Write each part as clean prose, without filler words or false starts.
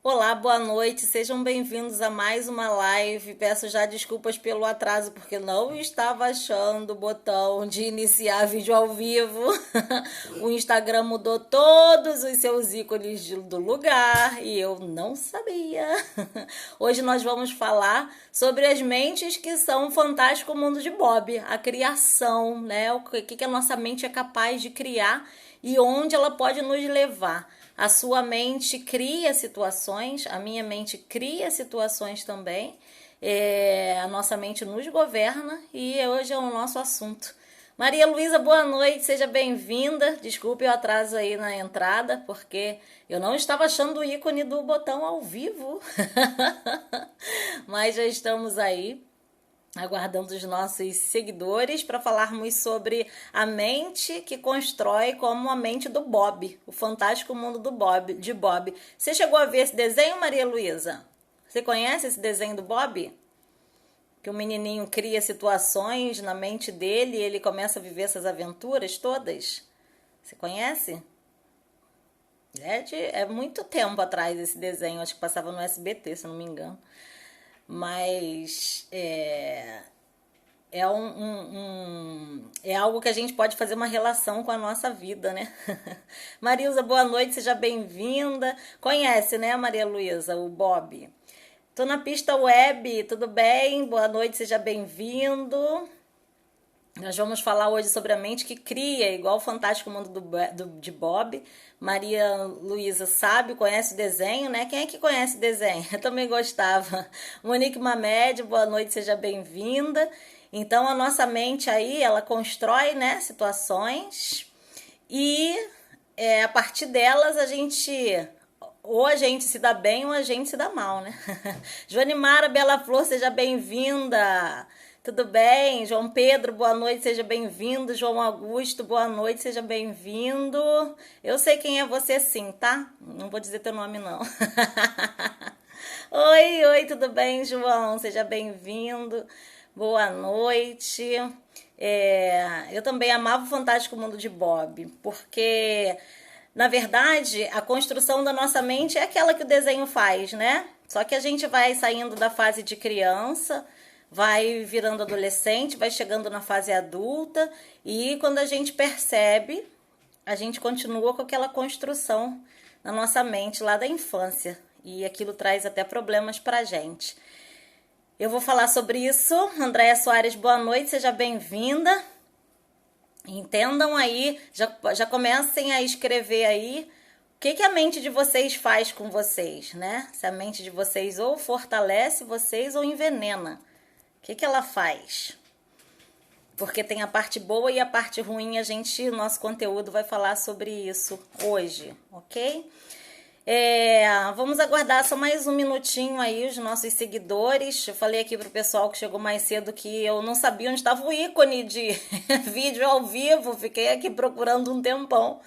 Olá, boa noite, sejam bem-vindos a mais uma live. Peço já desculpas pelo atraso, porque não estava achando o botão de iniciar vídeo ao vivo. O Instagram mudou todos os seus ícones do lugar e eu não sabia. Hoje nós vamos falar sobre as mentes que são o fantástico mundo de Bob, a criação, né? O que a nossa mente é capaz de criar e onde ela pode nos levar. A sua mente cria situações, a minha mente cria situações também. A nossa mente nos governa e hoje é o nosso assunto. Maria Luísa, boa noite, seja bem-vinda. Desculpe o atraso aí na entrada, porque eu não estava achando o ícone do botão ao vivo. Mas já estamos aí, aguardando os nossos seguidores para falarmos sobre a mente que constrói como a mente do Bob, o fantástico mundo de Bob. Você chegou a ver esse desenho, Maria Luísa? Você conhece esse desenho do Bob? Que o menininho cria situações na mente dele e ele começa a viver essas aventuras todas? Você conhece? É muito tempo atrás esse desenho, acho que passava no SBT, se não me engano. Mas é algo que a gente pode fazer uma relação com a nossa vida, né? Marilza, boa noite, seja bem-vinda. Conhece, né, Maria Luísa, o Bob? Tô na pista web, tudo bem? Boa noite, seja bem-vindo. Nós vamos falar hoje sobre a mente que cria, igual o Fantástico Mundo de Bob. Maria Luísa sabe, conhece o desenho, né? Quem é que conhece o desenho? Eu também gostava. Monique Mamed, boa noite, seja bem-vinda. Então, a nossa mente aí, ela constrói, né, situações e a partir delas ou a gente se dá bem ou a gente se dá mal, né? Joanimara Bela Flor, seja bem-vinda. Tudo bem? João Pedro, boa noite, seja bem-vindo. João Augusto, boa noite, seja bem-vindo. Eu sei quem é você sim, tá? Não vou dizer teu nome, não. Oi, tudo bem, João? Seja bem-vindo. Boa noite. Eu também amava o Fantástico Mundo de Bob, porque, na verdade, a construção da nossa mente é aquela que o desenho faz, né? Só que a gente vai saindo da fase de criança, vai virando adolescente, vai chegando na fase adulta e quando a gente percebe, a gente continua com aquela construção na nossa mente lá da infância e aquilo traz até problemas pra gente. Eu vou falar sobre isso. Andréia Soares, boa noite, seja bem-vinda. Entendam aí, já comecem a escrever aí o que a mente de vocês faz com vocês, né? Se a mente de vocês ou fortalece vocês ou envenena. O que ela faz? Porque tem a parte boa e a parte ruim, nosso conteúdo vai falar sobre isso hoje, ok? Vamos aguardar só mais um minutinho aí os nossos seguidores. Eu falei aqui pro pessoal que chegou mais cedo que eu não sabia onde estava o ícone de vídeo ao vivo. Fiquei aqui procurando um tempão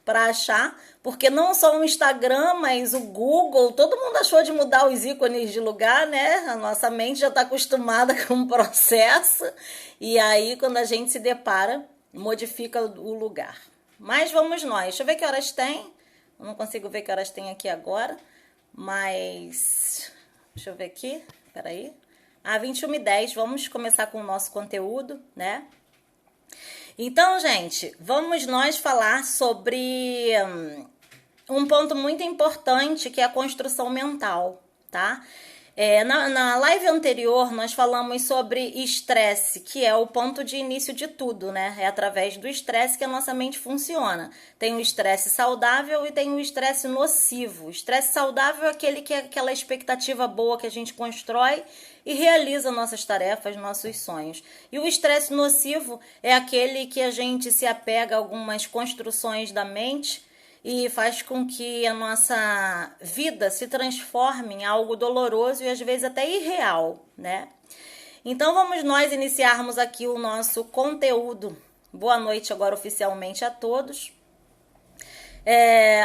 para achar, porque não só o Instagram, mas o Google, todo mundo achou de mudar os ícones de lugar, né? A nossa mente já está acostumada com o processo, e aí quando a gente se depara, modifica o lugar. Mas vamos nós, deixa eu ver que horas tem, eu não consigo ver que horas tem aqui agora, mas deixa eu ver aqui, peraí, 21h10, vamos começar com o nosso conteúdo, né? Então, gente, vamos nós falar sobre um ponto muito importante que é a construção mental, tá? Na live anterior, nós falamos sobre estresse, que é o ponto de início de tudo, né? É através do estresse que a nossa mente funciona. Tem o estresse saudável e tem o estresse nocivo. O estresse saudável é aquele que é aquela expectativa boa que a gente constrói e realiza nossas tarefas, nossos sonhos. E o estresse nocivo é aquele que a gente se apega a algumas construções da mente e faz com que a nossa vida se transforme em algo doloroso e às vezes até irreal, né? Então vamos nós iniciarmos aqui o nosso conteúdo. Boa noite agora oficialmente a todos.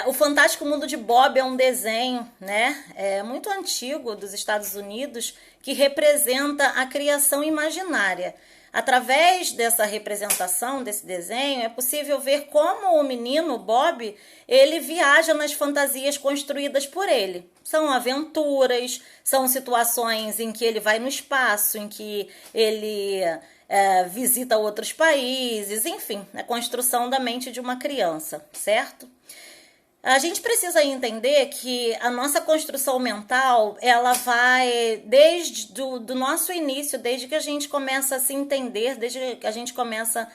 O Fantástico Mundo de Bob é um desenho, né, muito antigo dos Estados Unidos que representa a criação imaginária. através dessa representação, desse desenho, é possível ver como o menino, Bob, ele viaja nas fantasias construídas por ele. São aventuras, são situações em que ele vai no espaço, em que ele visita outros países, enfim, a construção da mente de uma criança, certo? A gente precisa entender que a nossa construção mental, ela vai desde do nosso início, desde que a gente começa a se entender, desde que a gente começa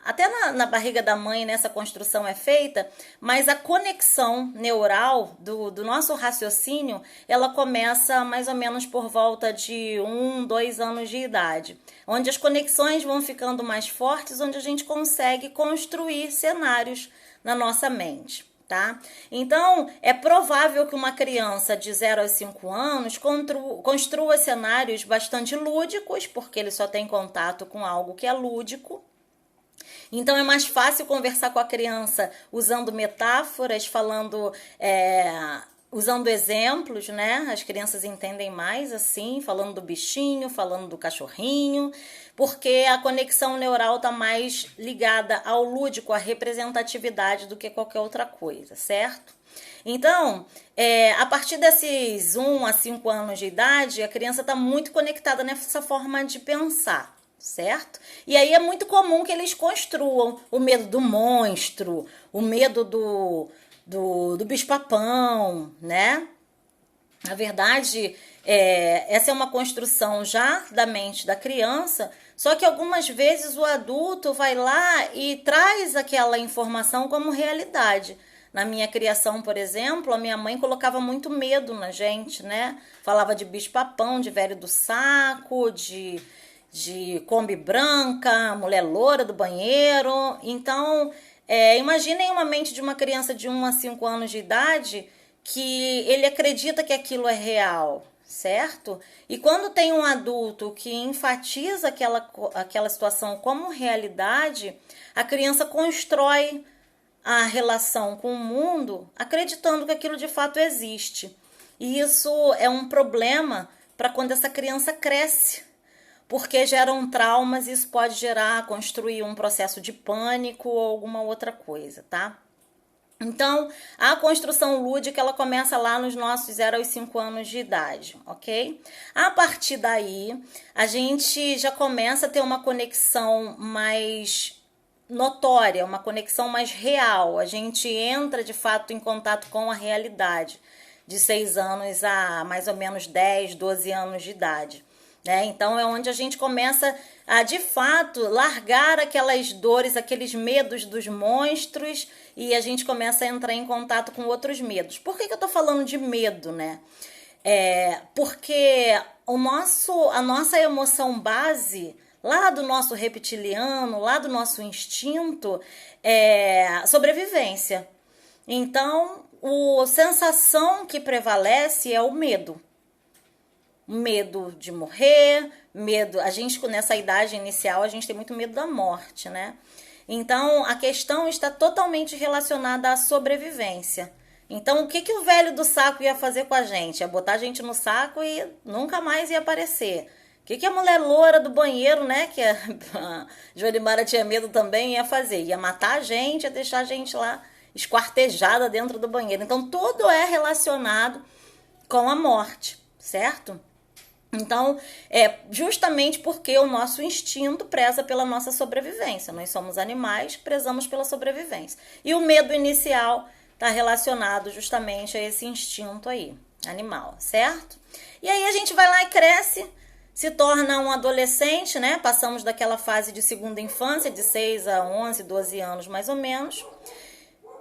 até na barriga da mãe, né, essa construção é feita, mas a conexão neural do nosso raciocínio, ela começa mais ou menos por volta de 1, 2 anos de idade, onde as conexões vão ficando mais fortes, onde a gente consegue construir cenários na nossa mente, tá? Então, é provável que uma criança de 0 a 5 anos construa cenários bastante lúdicos, porque ele só tem contato com algo que é lúdico. Então, é mais fácil conversar com a criança usando metáforas, usando exemplos, né? As crianças entendem mais assim, falando do bichinho, falando do cachorrinho, porque a conexão neural está mais ligada ao lúdico, à representatividade do que qualquer outra coisa, certo? Então, a partir desses 1 a 5 anos de idade, a criança está muito conectada nessa forma de pensar, certo? E aí é muito comum que eles construam o medo do monstro, o medo do bicho-papão, né? Na verdade, essa é uma construção já da mente da criança, só que algumas vezes o adulto vai lá e traz aquela informação como realidade. Na minha criação, por exemplo, a minha mãe colocava muito medo na gente, né? Falava de bicho-papão, de velho do saco, de Kombi branca, mulher loura do banheiro. Então, imaginem uma mente de uma criança de 1 a 5 anos de idade que ele acredita que aquilo é real, certo? E quando tem um adulto que enfatiza aquela situação como realidade, a criança constrói a relação com o mundo acreditando que aquilo de fato existe. E isso é um problema para quando essa criança cresce, porque geram traumas e isso pode construir um processo de pânico ou alguma outra coisa, tá? Então, a construção lúdica, ela começa lá nos nossos 0 aos 5 anos de idade, ok? A partir daí, a gente já começa a ter uma conexão mais notória, uma conexão mais real. A gente entra, de fato, em contato com a realidade, de 6 anos a mais ou menos 10, 12 anos de idade. Então é onde a gente começa a, de fato, largar aquelas dores, aqueles medos dos monstros e a gente começa a entrar em contato com outros medos. Por que eu tô falando de medo, né? Porque a nossa emoção base, lá do nosso reptiliano, lá do nosso instinto, é sobrevivência. Então, a sensação que prevalece é o medo. Medo de morrer, a gente nessa idade inicial, a gente tem muito medo da morte, né? Então, a questão está totalmente relacionada à sobrevivência. Então, o que o velho do saco ia fazer com a gente? Ia botar a gente no saco e nunca mais ia aparecer. O que a mulher loura do banheiro, né, que a Jolimara tinha medo também, ia fazer? Ia matar a gente, ia deixar a gente lá esquartejada dentro do banheiro. Então, tudo é relacionado com a morte, certo? Então, justamente porque o nosso instinto preza pela nossa sobrevivência. Nós somos animais, prezamos pela sobrevivência. E o medo inicial está relacionado justamente a esse instinto aí, animal, certo? E aí a gente vai lá e cresce, se torna um adolescente, né? Passamos daquela fase de segunda infância, de 6 a 11, 12 anos mais ou menos.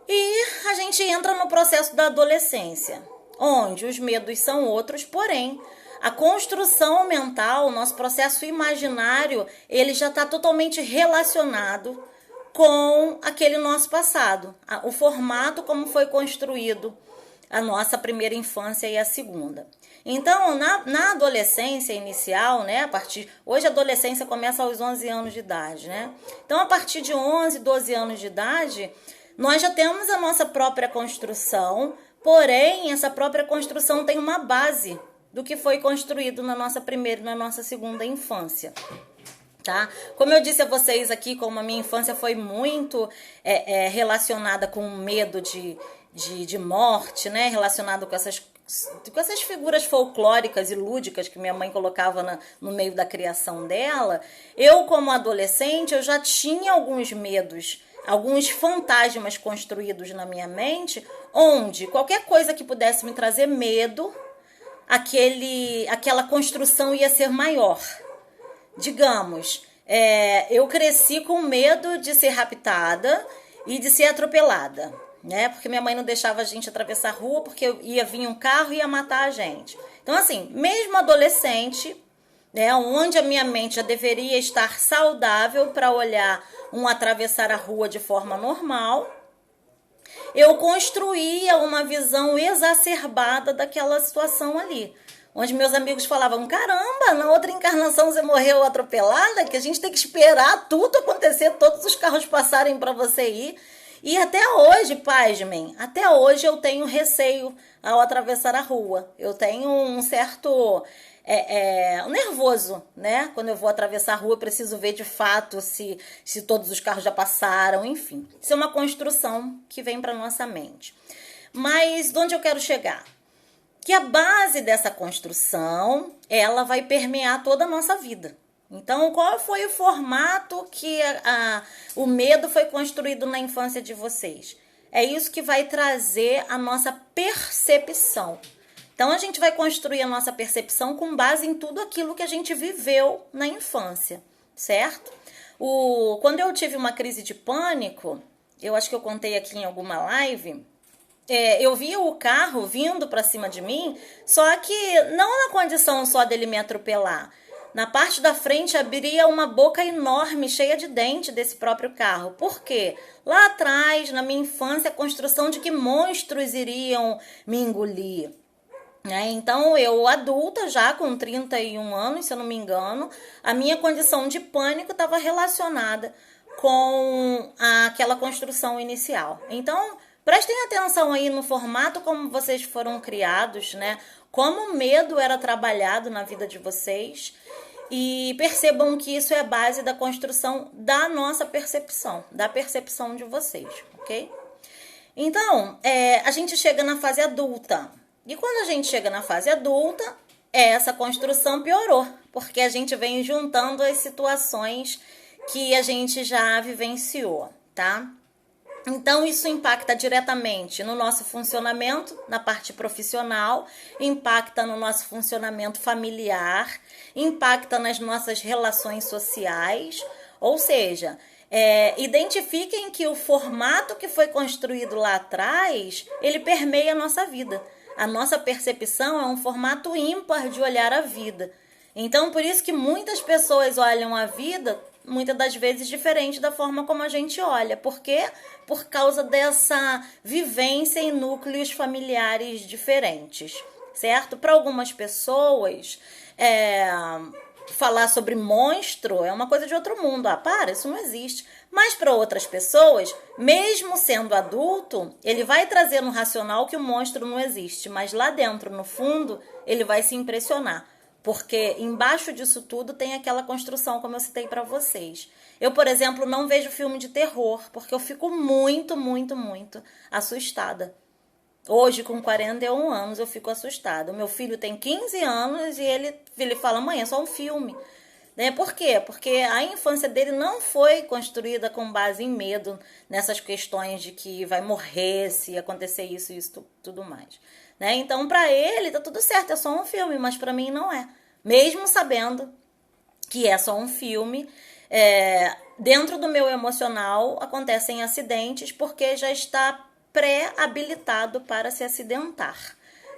E a gente entra no processo da adolescência, onde os medos são outros, porém a construção mental, o nosso processo imaginário, ele já está totalmente relacionado com aquele nosso passado. O formato como foi construído a nossa primeira infância e a segunda. Então, na adolescência inicial, né, hoje a adolescência começa aos 11 anos de idade, né? Então, a partir de 11, 12 anos de idade, nós já temos a nossa própria construção, porém, essa própria construção tem uma base do que foi construído na nossa primeira e na nossa segunda infância. tá? Como eu disse a vocês aqui, como a minha infância foi muito relacionada com o medo de morte, né? Relacionado com essas figuras folclóricas e lúdicas que minha mãe colocava no meio da criação dela, eu, como adolescente, eu já tinha alguns medos, alguns fantasmas construídos na minha mente, onde qualquer coisa que pudesse me trazer medo, aquela construção ia ser maior. Digamos, eu cresci com medo de ser raptada e de ser atropelada, né? Porque minha mãe não deixava a gente atravessar a rua porque ia vir um carro e ia matar a gente. Então, assim, mesmo adolescente, né, onde a minha mente já deveria estar saudável para olhar atravessar a rua de forma normal, eu construía uma visão exacerbada daquela situação ali. Onde meus amigos falavam, caramba, na outra encarnação você morreu atropelada, que a gente tem que esperar tudo acontecer, todos os carros passarem para você ir. E até hoje, pasmem, até hoje eu tenho receio ao atravessar a rua. Eu tenho um certo nervoso, né? Quando eu vou atravessar a rua, eu preciso ver de fato se todos os carros já passaram, enfim. Isso é uma construção que vem para nossa mente. Mas de onde eu quero chegar? Que a base dessa construção, ela vai permear toda a nossa vida. Então, qual foi o formato que o medo foi construído na infância de vocês? É isso que vai trazer a nossa percepção. Então, a gente vai construir a nossa percepção com base em tudo aquilo que a gente viveu na infância, certo? Quando eu tive uma crise de pânico, eu acho que eu contei aqui em alguma live, eu via o carro vindo para cima de mim, só que não na condição só dele me atropelar. Na parte da frente abria uma boca enorme, cheia de dente desse próprio carro. Por quê? Lá atrás, na minha infância, a construção de que monstros iriam me engolir. Então, eu adulta, já com 31 anos, se eu não me engano, a minha condição de pânico estava relacionada com aquela construção inicial. Então, prestem atenção aí no formato como vocês foram criados, né? Como o medo era trabalhado na vida de vocês. E percebam que isso é a base da construção da nossa percepção, da percepção de vocês, ok? Então, a gente chega na fase adulta. E quando a gente chega na fase adulta, essa construção piorou, porque a gente vem juntando as situações que a gente já vivenciou, tá? Então, isso impacta diretamente no nosso funcionamento, na parte profissional, impacta no nosso funcionamento familiar, impacta nas nossas relações sociais, ou seja, identifiquem que o formato que foi construído lá atrás, ele permeia a nossa vida. A nossa percepção é um formato ímpar de olhar a vida. Então, por isso que muitas pessoas olham a vida muitas das vezes diferente da forma como a gente olha. Por quê? Por causa dessa vivência em núcleos familiares diferentes, certo? Para algumas pessoas, falar sobre monstro é uma coisa de outro mundo. Isso não existe. Mas para outras pessoas, mesmo sendo adulto, ele vai trazer no racional que o monstro não existe. Mas lá dentro, no fundo, ele vai se impressionar. Porque embaixo disso tudo tem aquela construção, como eu citei para vocês. Eu, por exemplo, não vejo filme de terror, porque eu fico muito, muito, muito assustada. Hoje, com 41 anos, eu fico assustada. O meu filho tem 15 anos e ele fala, mãe, é só um filme. Por quê? Porque a infância dele não foi construída com base em medo, nessas questões de que vai morrer se acontecer isso e tudo mais. Então, para ele, tá tudo certo, é só um filme, mas para mim não é. Mesmo sabendo que é só um filme, dentro do meu emocional acontecem acidentes porque já está pré-habilitado para se acidentar.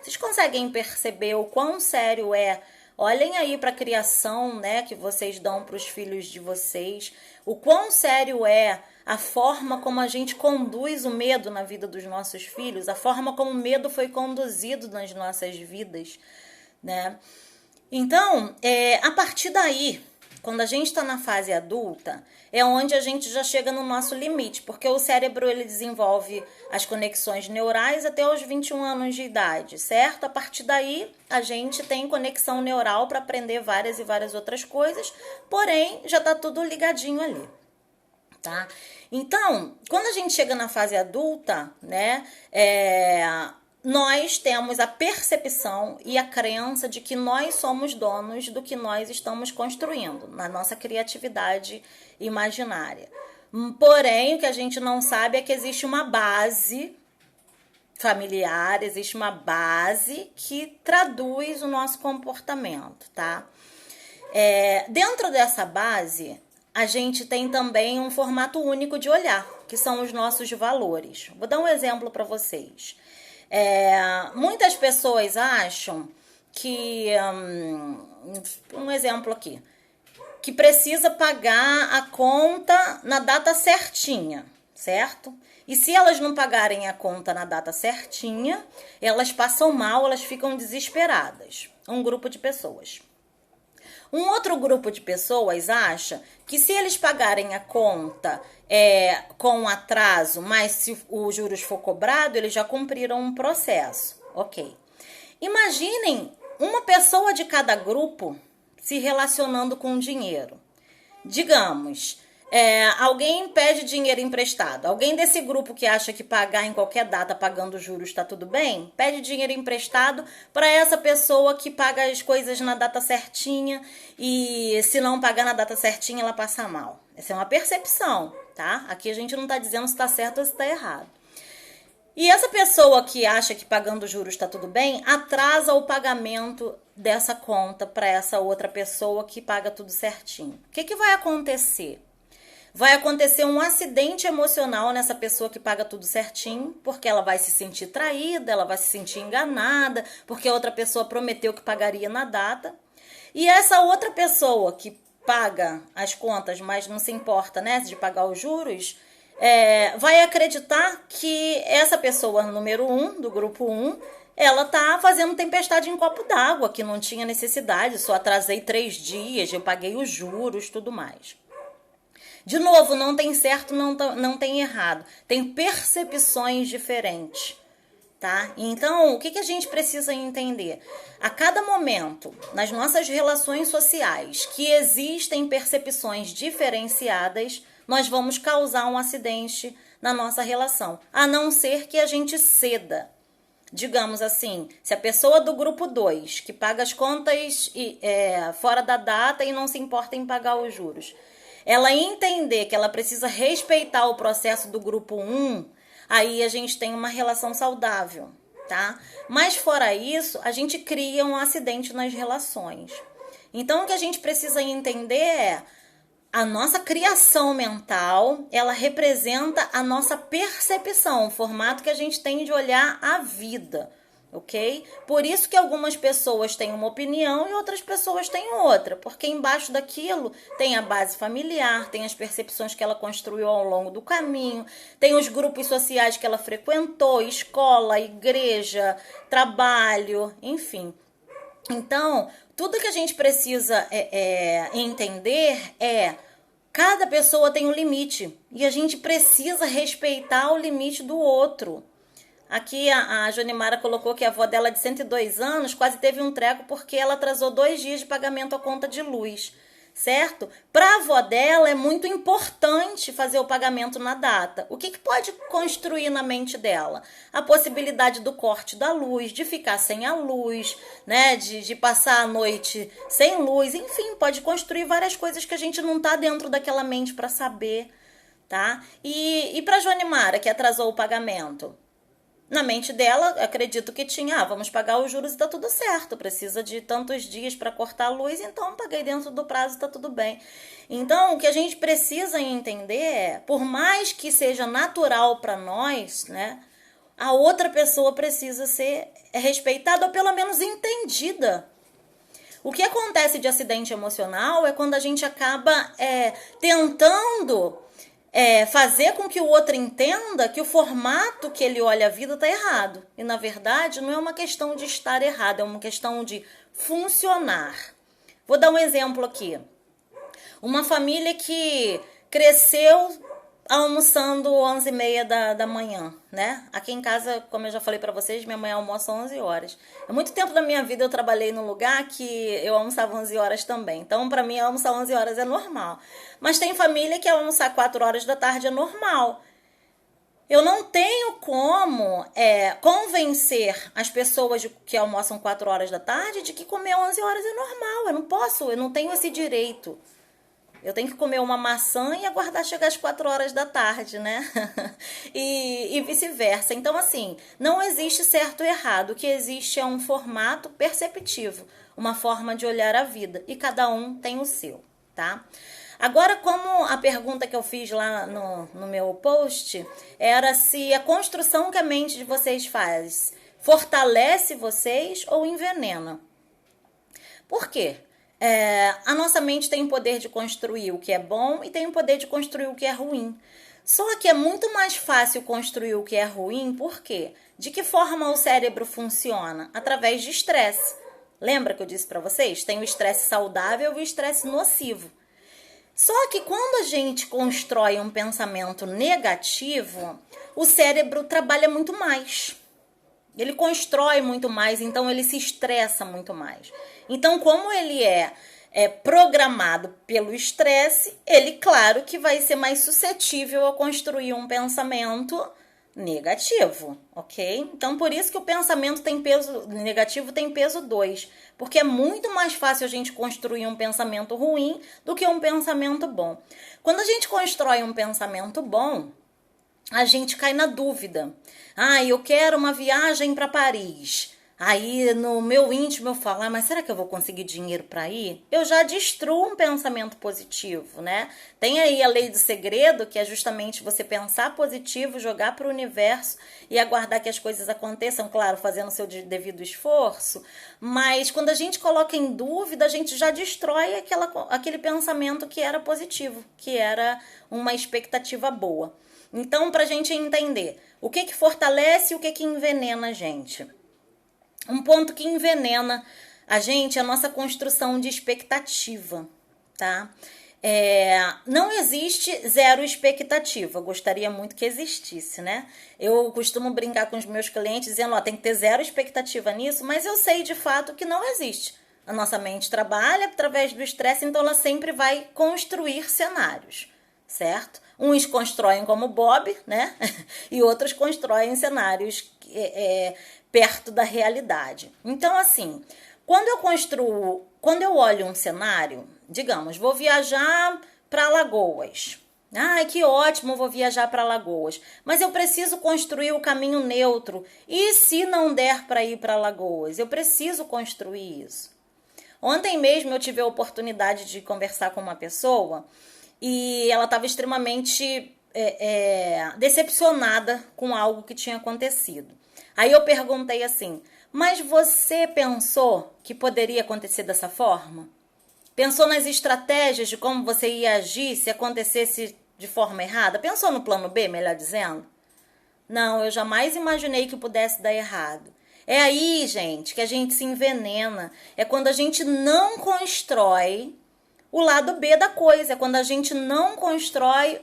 Vocês conseguem perceber o quão sério é? Olhem aí para a criação, né, que vocês dão para os filhos de vocês. O quão sério é a forma como a gente conduz o medo na vida dos nossos filhos, a forma como o medo foi conduzido nas nossas vidas, né? Então, a partir daí, quando a gente está na fase adulta, é onde a gente já chega no nosso limite, porque o cérebro ele desenvolve as conexões neurais até os 21 anos de idade, certo? A partir daí, a gente tem conexão neural para aprender várias e várias outras coisas, porém, já está tudo ligadinho ali, tá? Então, quando a gente chega na fase adulta, né, nós temos a percepção e a crença de que nós somos donos do que nós estamos construindo, na nossa criatividade imaginária. Porém, o que a gente não sabe é que existe uma base familiar, existe uma base que traduz o nosso comportamento, tá? Dentro dessa base, a gente tem também um formato único de olhar, que são os nossos valores. Vou dar um exemplo para vocês. Muitas pessoas acham que, um exemplo aqui, que precisa pagar a conta na data certinha, certo? E se elas não pagarem a conta na data certinha, elas passam mal, elas ficam desesperadas. Um grupo de pessoas. Um outro grupo de pessoas acha que se eles pagarem a conta com atraso, mas se os juros for cobrado, eles já cumpriram um processo. Ok. Imaginem uma pessoa de cada grupo se relacionando com dinheiro. Digamos, alguém pede dinheiro emprestado. Alguém desse grupo que acha que pagar em qualquer data pagando juros está tudo bem, pede dinheiro emprestado para essa pessoa que paga as coisas na data certinha e se não pagar na data certinha ela passa mal. Essa é uma percepção, tá? Aqui a gente não está dizendo se está certo ou se está errado. E essa pessoa que acha que pagando juros está tudo bem, atrasa o pagamento dessa conta para essa outra pessoa que paga tudo certinho. O que vai acontecer? Vai acontecer um acidente emocional nessa pessoa que paga tudo certinho, porque ela vai se sentir traída, ela vai se sentir enganada, porque a outra pessoa prometeu que pagaria na data. E essa outra pessoa que paga as contas, mas não se importa, né, de pagar os juros, vai acreditar que essa pessoa número 1, do grupo 1, ela tá fazendo tempestade em copo d'água, que não tinha necessidade, só atrasei 3 dias, eu paguei os juros, tudo mais. De novo, não tem certo, não tem errado. Tem percepções diferentes, tá? Então, o que a gente precisa entender? A cada momento, nas nossas relações sociais, que existem percepções diferenciadas, nós vamos causar um acidente na nossa relação, a não ser que a gente ceda. Digamos assim, se a pessoa do grupo 2, que paga as contas fora da data e não se importa em pagar os juros, ela entender que ela precisa respeitar o processo do grupo 1, aí a gente tem uma relação saudável, tá? Mas fora isso, a gente cria um acidente nas relações. Então, o que a gente precisa entender é a nossa criação mental, ela representa a nossa percepção, o formato que a gente tem de olhar a vida, ok? Por isso que algumas pessoas têm uma opinião e outras pessoas têm outra, porque embaixo daquilo tem a base familiar, tem as percepções que ela construiu ao longo do caminho, tem os grupos sociais que ela frequentou, escola, igreja, trabalho, enfim. Então, tudo que a gente precisa entender cada pessoa tem um limite e a gente precisa respeitar o limite do outro. Aqui a Jonimara colocou que a avó dela de 102 anos quase teve um treco porque ela atrasou 2 dias de pagamento à conta de luz, certo? Para a avó dela é muito importante fazer o pagamento na data. O que pode construir na mente dela? A possibilidade do corte da luz, de ficar sem a luz, né? De passar a noite sem luz, enfim, pode construir várias coisas que a gente não está dentro daquela mente para saber, tá? E para a Jonimara, que atrasou o pagamento? Na mente dela, acredito que tinha, vamos pagar os juros e tá tudo certo, precisa de tantos dias para cortar a luz, então paguei dentro do prazo, tá tudo bem. Então, o que a gente precisa entender é, por mais que seja natural para nós, né, a outra pessoa precisa ser respeitada ou pelo menos entendida. O que acontece de acidente emocional é quando a gente acaba tentando fazer com que o outro entenda que o formato que ele olha a vida está errado. E, na verdade, não é uma questão de estar errado, é uma questão de funcionar. Vou dar um exemplo aqui. Uma família que cresceu almoçando 11h30 da manhã, né? Aqui em casa, como eu já falei pra vocês, minha mãe almoça 11 horas. Há muito tempo da minha vida eu trabalhei num lugar que eu almoçava 11 horas também. Então, pra mim, almoçar 11 horas é normal. Mas tem família que almoçar 4 horas da tarde é normal. Eu não tenho como convencer as pessoas que almoçam 4 horas da tarde de que comer 11 horas é normal. Eu não posso, eu não tenho esse direito. Eu tenho que comer uma maçã e aguardar chegar às 4 horas da tarde, né? e vice-versa. Então, assim, não existe certo ou errado. O que existe é um formato perceptivo, uma forma de olhar a vida. E cada um tem o seu, tá? Agora, como a pergunta que eu fiz lá no meu post era se a construção que a mente de vocês faz fortalece vocês ou envenena. Por quê? A nossa mente tem o poder de construir o que é bom e tem o poder de construir o que é ruim. Só que é muito mais fácil construir o que é ruim, por quê? De que forma o cérebro funciona? Através de estresse. Lembra que eu disse para vocês? Tem o estresse saudável e o estresse nocivo. Só que quando a gente constrói um pensamento negativo, o cérebro trabalha muito mais. Ele constrói muito mais, então ele se estressa muito mais. Então, como ele é programado pelo estresse, ele, claro, que vai ser mais suscetível a construir um pensamento negativo, ok? Então, por isso que o pensamento tem peso negativo, tem peso 2, porque é muito mais fácil a gente construir um pensamento ruim do que um pensamento bom. Quando a gente constrói um pensamento bom, a gente cai na dúvida. Eu quero uma viagem para Paris. Aí no meu íntimo eu falo, mas será que eu vou conseguir dinheiro para ir? Eu já destruo um pensamento positivo, né? Tem aí a lei do segredo, que é justamente você pensar positivo, jogar para o universo e aguardar que as coisas aconteçam, claro, fazendo o seu devido esforço. Mas quando a gente coloca em dúvida, a gente já destrói aquele pensamento que era positivo, que era uma expectativa boa. Então, para a gente entender o que fortalece e o que envenena a gente. Um ponto que envenena a gente é a nossa construção de expectativa, tá? Não existe zero expectativa. Eu gostaria muito que existisse, né? Eu costumo brincar com os meus clientes dizendo, tem que ter zero expectativa nisso, mas eu sei de fato que não existe. A nossa mente trabalha através do estresse, então ela sempre vai construir cenários, certo? Uns constroem como Bob, né? E outros constroem cenários perto da realidade. Então, assim, quando eu olho um cenário, digamos, vou viajar para Alagoas. Que ótimo, vou viajar para Alagoas. Mas eu preciso construir o caminho neutro. E se não der para ir para Alagoas? Eu preciso construir isso. Ontem mesmo eu tive a oportunidade de conversar com uma pessoa e ela estava extremamente decepcionada com algo que tinha acontecido. Aí eu perguntei assim, mas você pensou que poderia acontecer dessa forma? Pensou nas estratégias de como você ia agir se acontecesse de forma errada? Pensou no plano B, melhor dizendo? Não, eu jamais imaginei que pudesse dar errado. É aí, gente, que a gente se envenena. É quando a gente não constrói o lado B da coisa. É quando a gente não constrói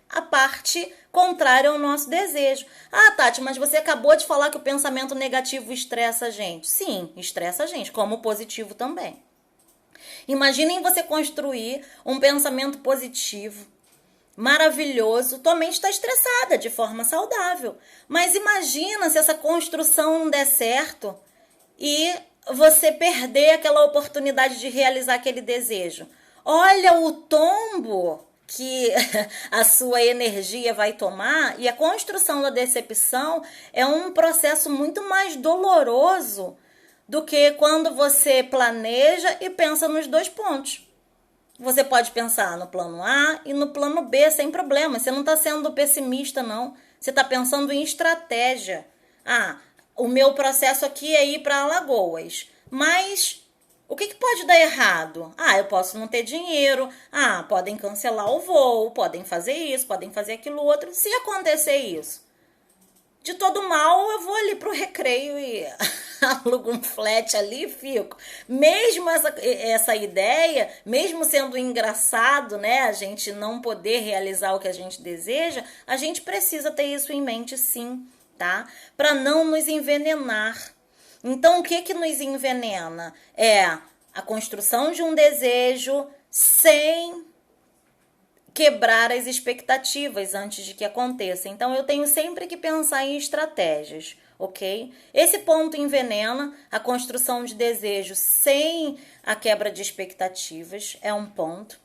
a parte contrária ao nosso desejo. Tati, mas você acabou de falar que o pensamento negativo estressa a gente. Sim, estressa a gente, como o positivo também. Imaginem você construir um pensamento positivo, maravilhoso, tua mente está estressada de forma saudável. Mas imagina se essa construção não der certo e você perder aquela oportunidade de realizar aquele desejo. Olha o tombo que a sua energia vai tomar, e a construção da decepção é um processo muito mais doloroso do que quando você planeja e pensa nos 2 pontos. Você pode pensar no plano A e no plano B sem problema. Você não está sendo pessimista, não. Você está pensando em estratégia. O meu processo aqui é ir para Alagoas. Mas o que pode dar errado? Eu posso não ter dinheiro. Podem cancelar o voo, podem fazer isso, podem fazer aquilo outro. Se acontecer isso, de todo mal, eu vou ali pro recreio e alugo um flat ali e fico. Mesmo essa ideia, mesmo sendo engraçado, né, a gente não poder realizar o que a gente deseja, a gente precisa ter isso em mente sim, tá? Para não nos envenenar. Então, o que que nos envenena? É a construção de um desejo sem quebrar as expectativas antes de que aconteça. Então, eu tenho sempre que pensar em estratégias, ok? Esse ponto envenena a construção de desejo sem a quebra de expectativas, é um ponto.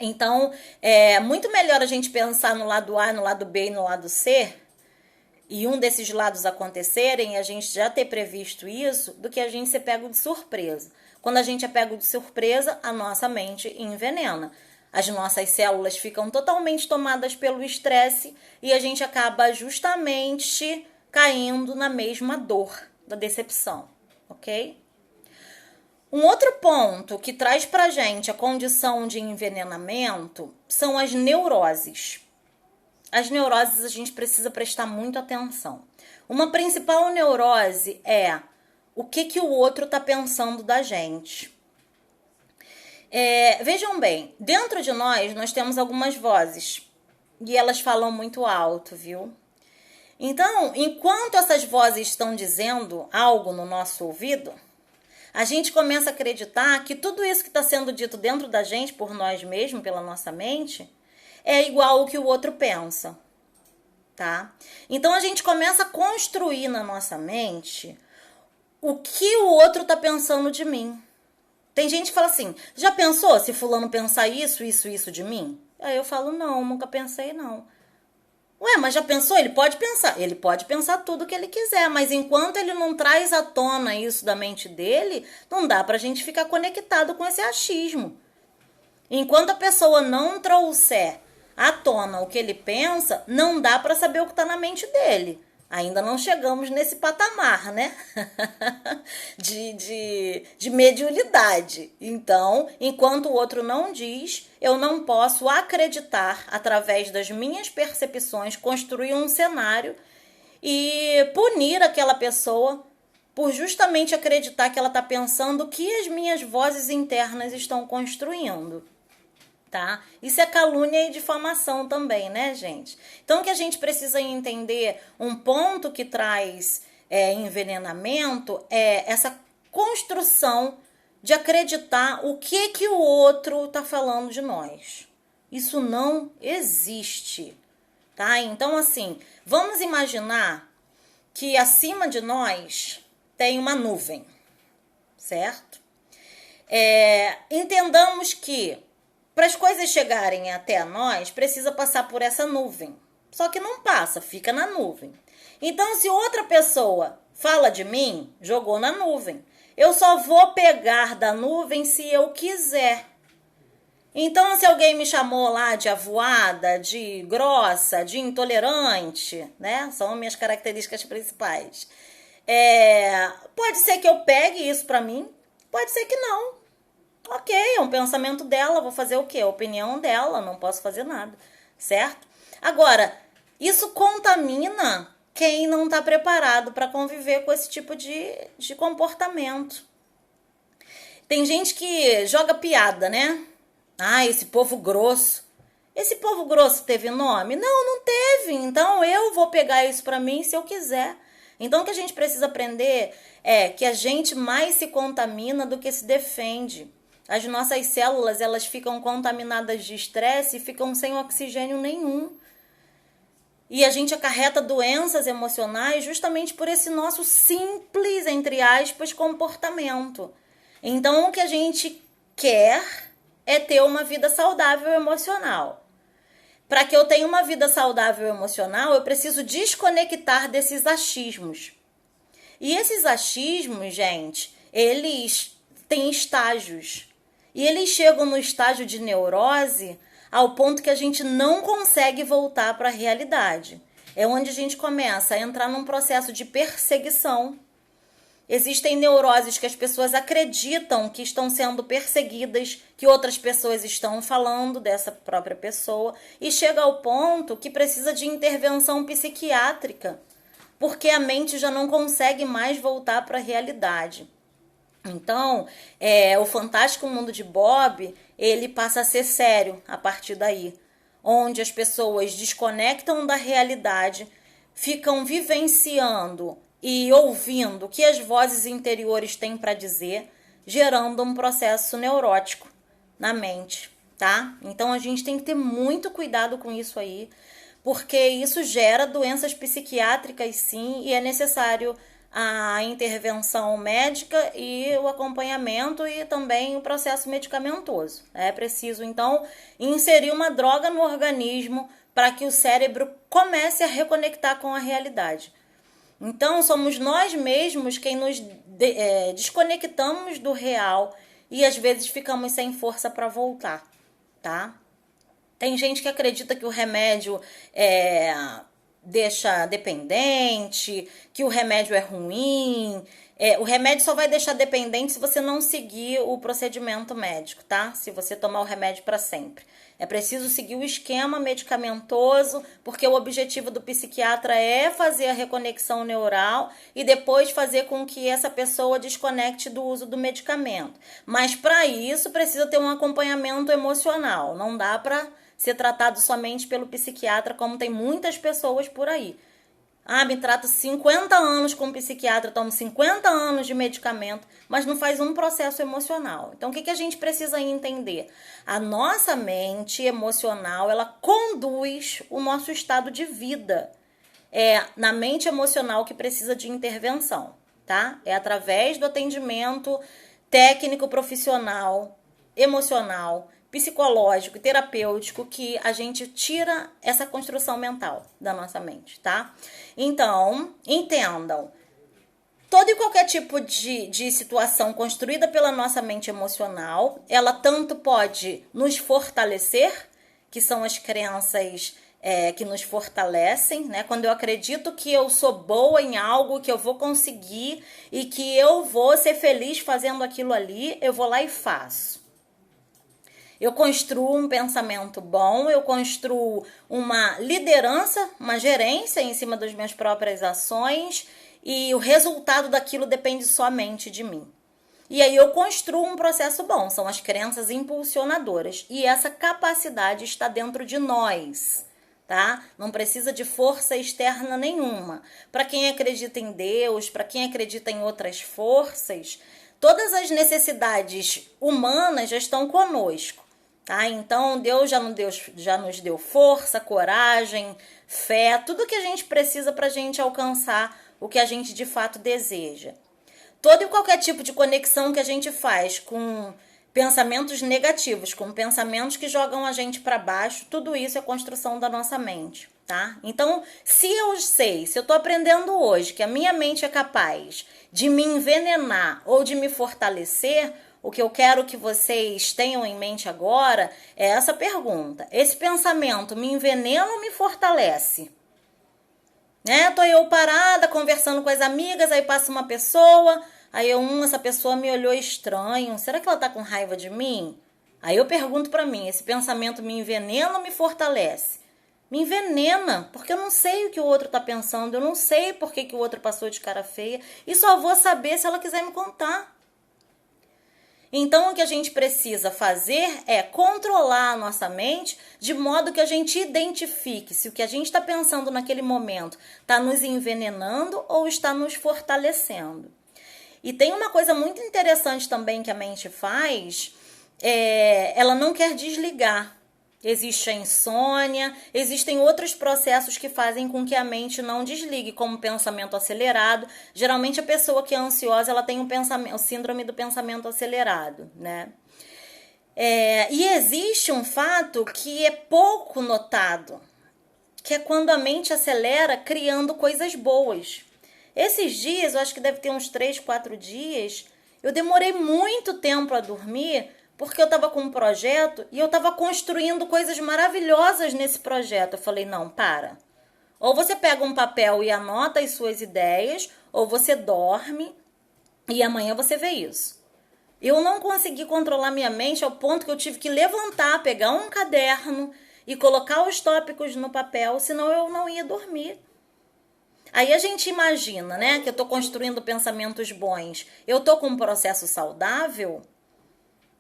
Então, é muito melhor a gente pensar no lado A, no lado B e no lado C, e um desses lados acontecerem, a gente já ter previsto isso, do que a gente ser pego de surpresa. Quando a gente é pego de surpresa, a nossa mente envenena. As nossas células ficam totalmente tomadas pelo estresse e a gente acaba justamente caindo na mesma dor da decepção, ok? Um outro ponto que traz pra gente a condição de envenenamento são as neuroses. As neuroses a gente precisa prestar muito atenção. Uma principal neurose é o que o outro está pensando da gente. Vejam bem, dentro de nós temos algumas vozes e elas falam muito alto, viu? Então, enquanto essas vozes estão dizendo algo no nosso ouvido, a gente começa a acreditar que tudo isso que está sendo dito dentro da gente, por nós mesmos, pela nossa mente, é igual ao que o outro pensa, tá? Então, a gente começa a construir na nossa mente o que o outro está pensando de mim. Tem gente que fala assim, já pensou se fulano pensar isso de mim? Aí eu falo, não, nunca pensei não. Ué, mas já pensou? Ele pode pensar. Ele pode pensar tudo o que ele quiser, mas enquanto ele não traz à tona isso da mente dele, não dá pra gente ficar conectado com esse achismo. Enquanto a pessoa não trouxer à tona o que ele pensa, não dá pra saber o que tá na mente dele. Ainda não chegamos nesse patamar, né? de mediunidade. Então, enquanto o outro não diz, eu não posso acreditar, através das minhas percepções, construir um cenário e punir aquela pessoa por justamente acreditar que ela está pensando o que as minhas vozes internas estão construindo. Tá? Isso é calúnia e difamação também, né, gente? Então, o que a gente precisa entender, um ponto que traz envenenamento é essa construção de acreditar o que o outro tá falando de nós. Isso não existe, tá? Então, assim, vamos imaginar que acima de nós tem uma nuvem, certo? Entendamos que para as coisas chegarem até nós, precisa passar por essa nuvem. Só que não passa, fica na nuvem. Então, se outra pessoa fala de mim, jogou na nuvem. Eu só vou pegar da nuvem se eu quiser. Então, se alguém me chamou lá de avoada, de grossa, de intolerante, né? São minhas características principais. Pode ser que eu pegue isso pra mim, pode ser que não. Ok, é um pensamento dela, vou fazer o quê? A opinião dela, não posso fazer nada, certo? Agora, isso contamina quem não está preparado para conviver com esse tipo de comportamento. Tem gente que joga piada, né? Ah, esse povo grosso. Esse povo grosso teve nome? Não, não teve. Então eu vou pegar isso para mim se eu quiser. Então o que a gente precisa aprender é que a gente mais se contamina do que se defende. As nossas células, elas ficam contaminadas de estresse e ficam sem oxigênio nenhum. E a gente acarreta doenças emocionais justamente por esse nosso simples, entre aspas, comportamento. Então, o que a gente quer é ter uma vida saudável emocional. Para que eu tenha uma vida saudável emocional, eu preciso desconectar desses achismos. E esses achismos, gente, eles têm estágios. E eles chegam no estágio de neurose ao ponto que a gente não consegue voltar para a realidade. É onde a gente começa a entrar num processo de perseguição. Existem neuroses que as pessoas acreditam que estão sendo perseguidas, que outras pessoas estão falando dessa própria pessoa, e chega ao ponto que precisa de intervenção psiquiátrica porque a mente já não consegue mais voltar para a realidade. Então, o Fantástico Mundo de Bob, ele passa a ser sério a partir daí, onde as pessoas desconectam da realidade, ficam vivenciando e ouvindo o que as vozes interiores têm para dizer, gerando um processo neurótico na mente, tá? Então a gente tem que ter muito cuidado com isso aí, porque isso gera doenças psiquiátricas, sim, e é necessário a intervenção médica e o acompanhamento e também o processo medicamentoso. É preciso, então, inserir uma droga no organismo para que o cérebro comece a reconectar com a realidade. Então, somos nós mesmos quem nos desconectamos do real e às vezes ficamos sem força para voltar, tá? Tem gente que acredita que o remédio deixa dependente, que o remédio é ruim. O remédio só vai deixar dependente se você não seguir o procedimento médico, tá? Se você tomar o remédio para sempre. É preciso seguir o esquema medicamentoso, porque o objetivo do psiquiatra é fazer a reconexão neural e depois fazer com que essa pessoa desconecte do uso do medicamento. Mas para isso precisa ter um acompanhamento emocional. Não dá para ser tratado somente pelo psiquiatra, como tem muitas pessoas por aí. Me trato 50 anos com um psiquiatra, tomo 50 anos de medicamento, mas não faz um processo emocional. Então, o que a gente precisa entender? A nossa mente emocional, ela conduz o nosso estado de vida. É na mente emocional que precisa de intervenção, tá? É através do atendimento técnico, profissional, emocional, psicológico e terapêutico que a gente tira essa construção mental da nossa mente, tá? Então, entendam, todo e qualquer tipo de situação construída pela nossa mente emocional, ela tanto pode nos fortalecer, que são as crenças que nos fortalecem, né? Quando eu acredito que eu sou boa em algo, que eu vou conseguir e que eu vou ser feliz fazendo aquilo ali, eu vou lá e faço. Eu construo um pensamento bom, eu construo uma liderança, uma gerência em cima das minhas próprias ações e o resultado daquilo depende somente de mim. E aí eu construo um processo bom, são as crenças impulsionadoras e essa capacidade está dentro de nós, tá? Não precisa de força externa nenhuma. Para quem acredita em Deus, para quem acredita em outras forças, todas as necessidades humanas já estão conosco. Tá? Então, Deus já nos deu força, coragem, fé, tudo que a gente precisa para a gente alcançar o que a gente de fato deseja. Todo e qualquer tipo de conexão que a gente faz com pensamentos negativos, com pensamentos que jogam a gente para baixo, tudo isso é construção da nossa mente, tá? Então, se eu estou aprendendo hoje que a minha mente é capaz de me envenenar ou de me fortalecer, o que eu quero que vocês tenham em mente agora é essa pergunta. Esse pensamento me envenena ou me fortalece? Tô eu parada, conversando com as amigas, aí passa uma pessoa, aí essa pessoa me olhou estranho. Será que ela tá com raiva de mim? Aí eu pergunto pra mim, esse pensamento me envenena ou me fortalece? Me envenena, porque eu não sei o que o outro tá pensando, eu não sei por que o outro passou de cara feia, e só vou saber se ela quiser me contar. Então, o que a gente precisa fazer é controlar a nossa mente de modo que a gente identifique se o que a gente está pensando naquele momento está nos envenenando ou está nos fortalecendo. E tem uma coisa muito interessante também que a mente faz, ela não quer desligar. Existe a insônia, existem outros processos que fazem com que a mente não desligue, como o pensamento acelerado. Geralmente a pessoa que é ansiosa, ela tem o síndrome do pensamento acelerado, né? E existe um fato que é pouco notado, que é quando a mente acelera criando coisas boas. Esses dias, eu acho que deve ter uns 3, 4 dias, eu demorei muito tempo a dormir, porque eu estava com um projeto e eu estava construindo coisas maravilhosas nesse projeto. Eu falei, não, para. Ou você pega um papel e anota as suas ideias, ou você dorme e amanhã você vê isso. Eu não consegui controlar minha mente ao ponto que eu tive que levantar, pegar um caderno e colocar os tópicos no papel, senão eu não ia dormir. Aí a gente imagina, né, que eu tô construindo pensamentos bons. Eu tô com um processo saudável?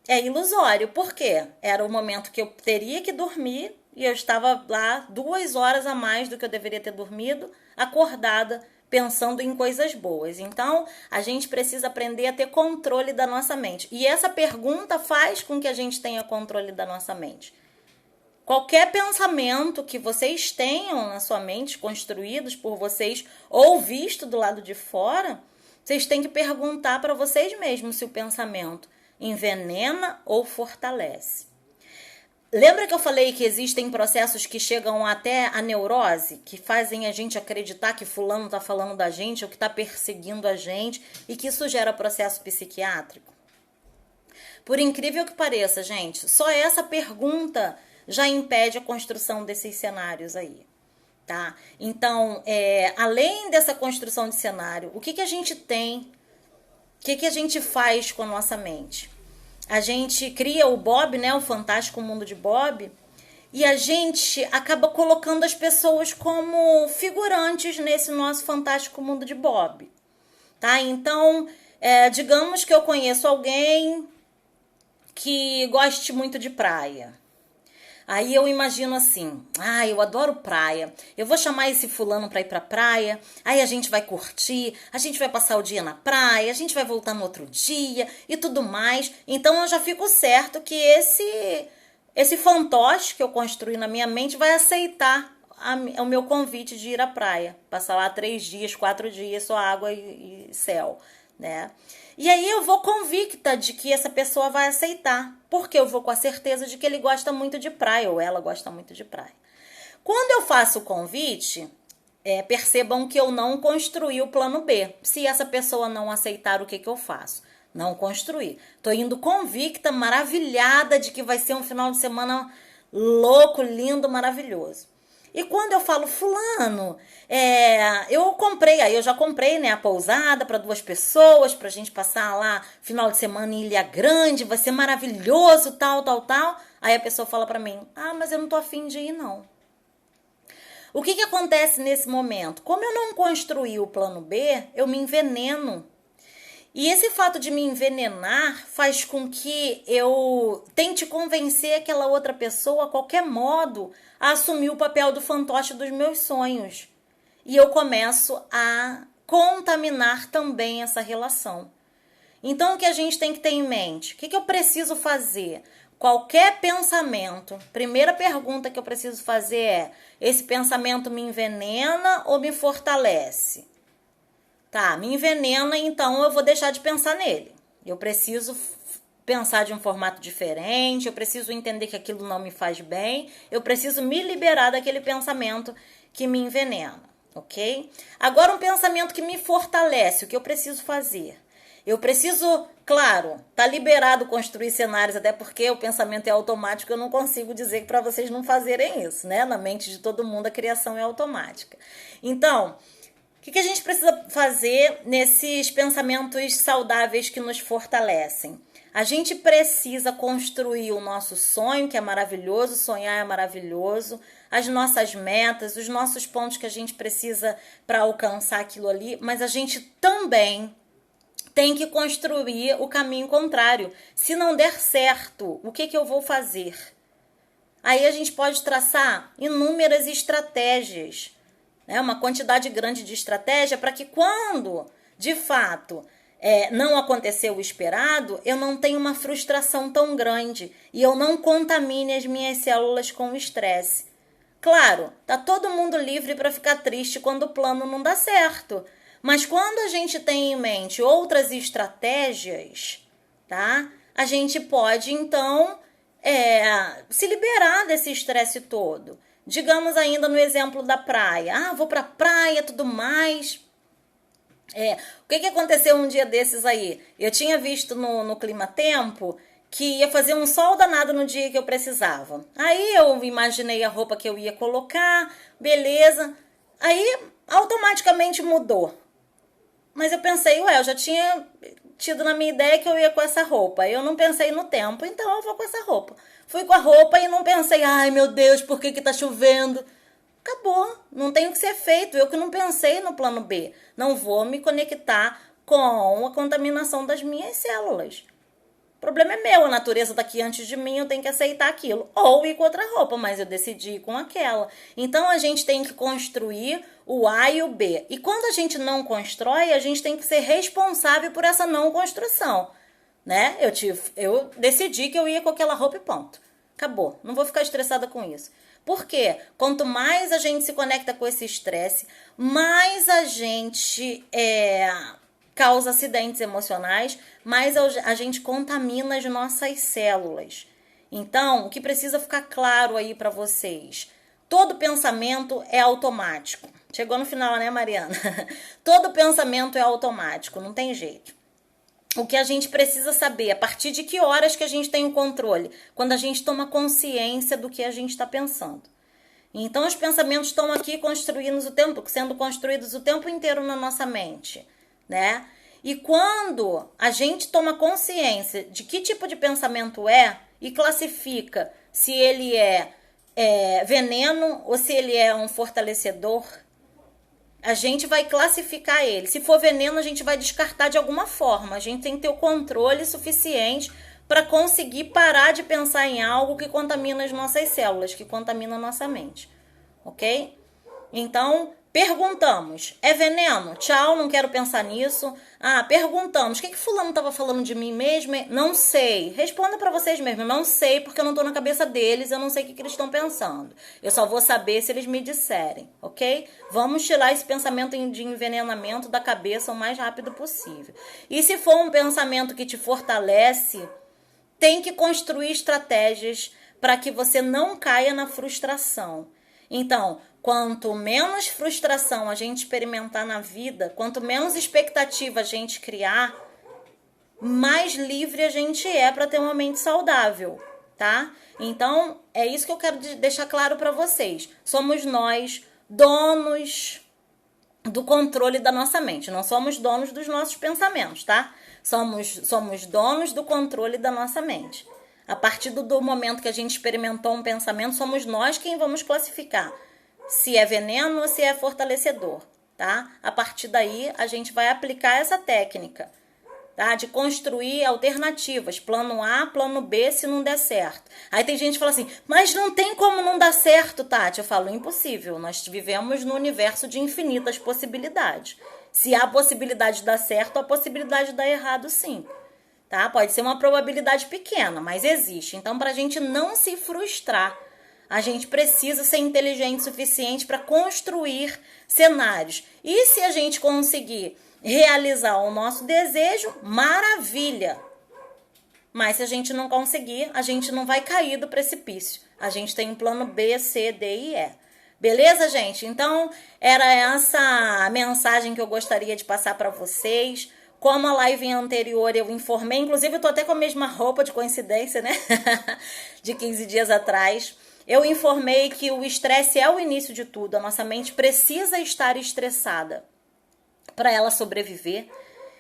É ilusório. Por quê? Era o momento que eu teria que dormir e eu estava lá 2 horas a mais do que eu deveria ter dormido, acordada, pensando em coisas boas. Então, a gente precisa aprender a ter controle da nossa mente. E essa pergunta faz com que a gente tenha controle da nossa mente. Qualquer pensamento que vocês tenham na sua mente, construídos por vocês ou visto do lado de fora, vocês têm que perguntar para vocês mesmos se o pensamento envenena ou fortalece. Lembra que eu falei que existem processos que chegam até a neurose, que fazem a gente acreditar que fulano está falando da gente ou que está perseguindo a gente e que isso gera processo psiquiátrico? Por incrível que pareça, gente, só essa pergunta já impede a construção desses cenários aí, tá? Então, além dessa construção de cenário, o que a gente tem? O que a gente faz com a nossa mente? A gente cria o Bob, né, o Fantástico Mundo de Bob, e a gente acaba colocando as pessoas como figurantes nesse nosso Fantástico Mundo de Bob, tá? Então, digamos que eu conheço alguém que goste muito de praia. Aí eu imagino assim, eu adoro praia, eu vou chamar esse fulano pra ir pra praia, aí a gente vai curtir, a gente vai passar o dia na praia, a gente vai voltar no outro dia e tudo mais. Então eu já fico certo que esse fantoche que eu construí na minha mente vai aceitar o meu convite de ir à praia. Passar lá 3 dias, 4 dias, só água e céu, né? E aí eu vou convicta de que essa pessoa vai aceitar, porque eu vou com a certeza de que ele gosta muito de praia, ou ela gosta muito de praia. Quando eu faço o convite, percebam que eu não construí o plano B. Se essa pessoa não aceitar, o que eu faço? Não construí. Tô indo convicta, maravilhada de que vai ser um final de semana louco, lindo, maravilhoso. E quando eu falo, fulano, eu já comprei, né, a pousada para 2 pessoas, pra gente passar lá final de semana em Ilha Grande, vai ser maravilhoso, tal. Aí a pessoa fala pra mim, mas eu não tô afim de ir, não. O que acontece nesse momento? Como eu não construí o plano B, eu me enveneno. E esse fato de me envenenar faz com que eu tente convencer aquela outra pessoa, a qualquer modo, a assumir o papel do fantoche dos meus sonhos. E eu começo a contaminar também essa relação. Então, o que a gente tem que ter em mente? O que eu preciso fazer? Qualquer pensamento, primeira pergunta que eu preciso fazer é: esse pensamento me envenena ou me fortalece? Tá, me envenena, então eu vou deixar de pensar nele. Eu preciso pensar de um formato diferente, eu preciso entender que aquilo não me faz bem, eu preciso me liberar daquele pensamento que me envenena, ok? Agora, um pensamento que me fortalece, o que eu preciso fazer? Eu preciso, claro, tá liberado construir cenários, até porque o pensamento é automático, eu não consigo dizer para vocês não fazerem isso, né? Na mente de todo mundo a criação é automática. Então, o que a gente precisa fazer nesses pensamentos saudáveis que nos fortalecem? A gente precisa construir o nosso sonho, que é maravilhoso, sonhar é maravilhoso, as nossas metas, os nossos pontos que a gente precisa para alcançar aquilo ali, mas a gente também tem que construir o caminho contrário. Se não der certo, o que eu vou fazer? Aí a gente pode traçar inúmeras estratégias, uma quantidade grande de estratégia para que quando, de fato, não aconteceu o esperado, eu não tenha uma frustração tão grande e eu não contamine as minhas células com o estresse. Claro, tá todo mundo livre para ficar triste quando o plano não dá certo, mas quando a gente tem em mente outras estratégias, tá? A gente pode, então, se liberar desse estresse todo. Digamos ainda no exemplo da praia. Vou pra praia, tudo mais. O que aconteceu um dia desses aí? Eu tinha visto no Clima Tempo que ia fazer um sol danado no dia que eu precisava. Aí eu imaginei a roupa que eu ia colocar, beleza. Aí automaticamente mudou. Mas eu pensei, eu já tinha tido na minha ideia que eu ia com essa roupa. Eu não pensei no tempo, então eu vou com essa roupa. Fui com a roupa e não pensei, ai meu Deus, por que tá chovendo? Acabou, não tem o que ser feito. Eu que não pensei no plano B. Não vou me conectar com a contaminação das minhas células. O problema é meu, a natureza está aqui antes de mim, eu tenho que aceitar aquilo. Ou ir com outra roupa, mas eu decidi ir com aquela. Então a gente tem que construir o A e o B. E quando a gente não constrói, a gente tem que ser responsável por essa não construção. Né? Eu decidi que eu ia com aquela roupa e ponto. Acabou. Não vou ficar estressada com isso. Por quê? Quanto mais a gente se conecta com esse estresse, mais a gente causa acidentes emocionais, mais a gente contamina as nossas células. Então, o que precisa ficar claro aí para vocês? Todo pensamento é automático. Chegou no final, né, Mariana? Todo pensamento é automático, não tem jeito. O que a gente precisa saber, a partir de que horas que a gente tem o controle? Quando a gente toma consciência do que a gente está pensando. Então, os pensamentos estão aqui sendo construídos o tempo inteiro na nossa mente, né? E quando a gente toma consciência de que tipo de pensamento é e classifica se ele é veneno ou se ele é um fortalecedor, a gente vai classificar ele. Se for veneno, a gente vai descartar de alguma forma. A gente tem que ter o controle suficiente para conseguir parar de pensar em algo que contamina as nossas células, que contamina a nossa mente. Ok? Então, perguntamos. É veneno? Tchau, não quero pensar nisso. Perguntamos. O que fulano estava falando de mim mesmo? Não sei. Responda para vocês mesmos. Não sei, porque eu não estou na cabeça deles. Eu não sei o que eles estão pensando. Eu só vou saber se eles me disserem. Ok? Vamos tirar esse pensamento de envenenamento da cabeça o mais rápido possível. E se for um pensamento que te fortalece, tem que construir estratégias para que você não caia na frustração. Então, quanto menos frustração a gente experimentar na vida, quanto menos expectativa a gente criar, mais livre a gente é para ter uma mente saudável, tá? Então, é isso que eu quero deixar claro para vocês. Somos nós donos do controle da nossa mente. Não somos donos dos nossos pensamentos, tá? Somos donos do controle da nossa mente. A partir do momento que a gente experimentou um pensamento, somos nós quem vamos classificar se é veneno ou se é fortalecedor, tá? A partir daí, a gente vai aplicar essa técnica, tá? De construir alternativas, plano A, plano B, se não der certo. Aí tem gente que fala assim, mas não tem como não dar certo, Tati. Eu falo, impossível, nós vivemos no universo de infinitas possibilidades. Se há possibilidade de dar certo, há possibilidade de dar errado, sim. Tá? Pode ser uma probabilidade pequena, mas existe. Então, para a gente não se frustrar, a gente precisa ser inteligente o suficiente para construir cenários. E se a gente conseguir realizar o nosso desejo, maravilha! Mas se a gente não conseguir, a gente não vai cair do precipício. A gente tem um plano B, C, D e E. Beleza, gente? Então, era essa a mensagem que eu gostaria de passar para vocês. Como a live anterior eu informei, inclusive eu tô até com a mesma roupa, de coincidência, né? De 15 dias atrás. Eu informei que o estresse é o início de tudo. A nossa mente precisa estar estressada para ela sobreviver.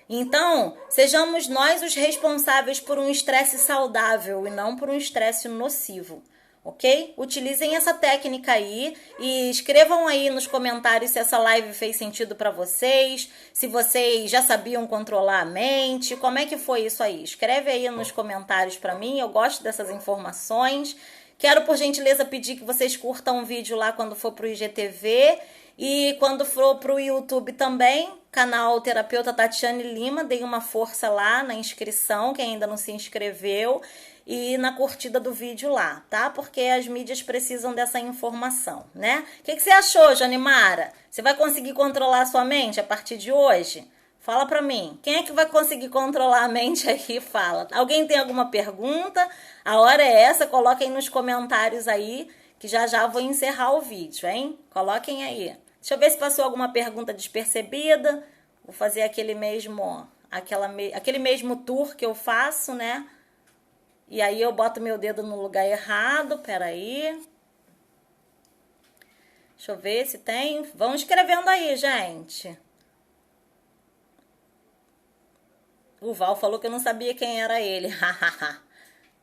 Então, sejamos nós os responsáveis por um estresse saudável e não por um estresse nocivo. Ok? Utilizem essa técnica aí e escrevam aí nos comentários se essa live fez sentido para vocês, se vocês já sabiam controlar a mente, como é que foi isso aí? Escreve aí nos comentários para mim, eu gosto dessas informações. Quero, por gentileza, pedir que vocês curtam o vídeo lá quando for pro IGTV e quando for pro YouTube também, canal Terapeuta Tatiane Lima, dei uma força lá na inscrição, quem ainda não se inscreveu, e na curtida do vídeo lá, tá? Porque as mídias precisam dessa informação, né? O que você achou, Janimara? Você vai conseguir controlar a sua mente a partir de hoje? Fala pra mim. Quem é que vai conseguir controlar a mente aí? Fala. Alguém tem alguma pergunta? A hora é essa, coloquem nos comentários aí, que já já vou encerrar o vídeo, hein? Coloquem aí. Deixa eu ver se passou alguma pergunta despercebida. Vou fazer aquele mesmo tour que eu faço, né? E aí eu boto meu dedo no lugar errado, peraí. Deixa eu ver se tem. Vão escrevendo aí, gente. O Val falou que eu não sabia quem era ele.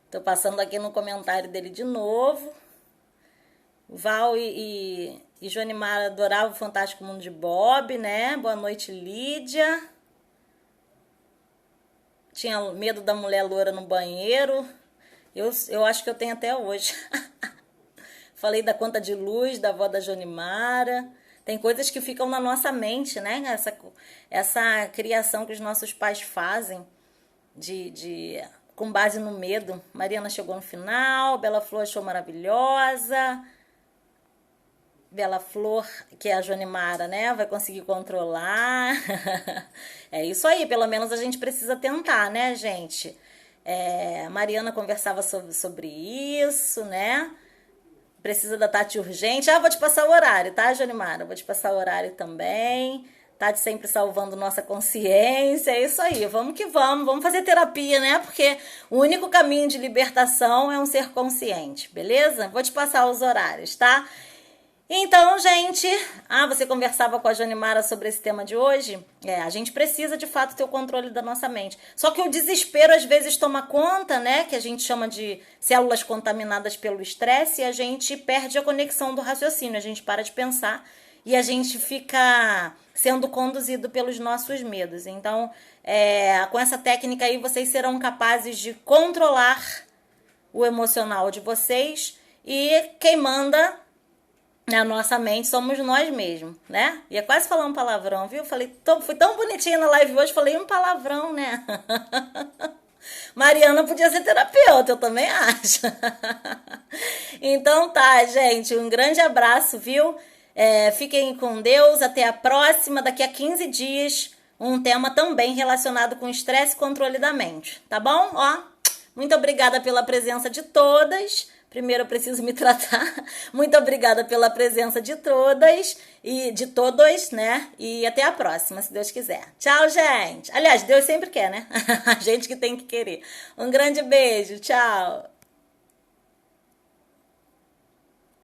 Tô passando aqui no comentário dele de novo. O Val e E Joanimar adorava o Fantástico Mundo de Bob, né? Boa noite, Lídia. Tinha medo da mulher loura no banheiro. Eu acho que eu tenho até hoje. Falei da conta de luz da avó da Joanimara. Tem coisas que ficam na nossa mente, né? Essa criação que os nossos pais fazem com base no medo. Mariana chegou no final. Bela Flor achou maravilhosa. Bela Flor, que é a Joanimara, né? Vai conseguir controlar. É isso aí, pelo menos a gente precisa tentar, né, gente? Mariana conversava sobre isso, né? Precisa da Tati urgente. Vou te passar o horário, tá, Joanimara? Vou te passar o horário também. Tati sempre salvando nossa consciência. É isso aí, vamos que vamos. Vamos fazer terapia, né? Porque o único caminho de libertação é um ser consciente, beleza? Vou te passar os horários, tá? Então, gente, você conversava com a Joanimara sobre esse tema de hoje? A gente precisa, de fato, ter o controle da nossa mente. Só que o desespero, às vezes, toma conta, né? Que a gente chama de células contaminadas pelo estresse, e a gente perde a conexão do raciocínio. A gente para de pensar e a gente fica sendo conduzido pelos nossos medos. Então, com essa técnica aí, vocês serão capazes de controlar o emocional de vocês, e quem manda na nossa mente somos nós mesmos, né? Ia quase falar um palavrão, viu? Fui tão bonitinha na live hoje, falei um palavrão, né? Mariana podia ser terapeuta, eu também acho. Então tá, gente, um grande abraço, viu? Fiquem com Deus, até a próxima, daqui a 15 dias, um tema também relacionado com estresse e controle da mente, tá bom? Muito obrigada pela presença de todas. Primeiro eu preciso me tratar. Muito obrigada pela presença de todas e de todos, né? E até a próxima, se Deus quiser. Tchau, gente. Aliás, Deus sempre quer, né? A gente que tem que querer. Um grande beijo. Tchau.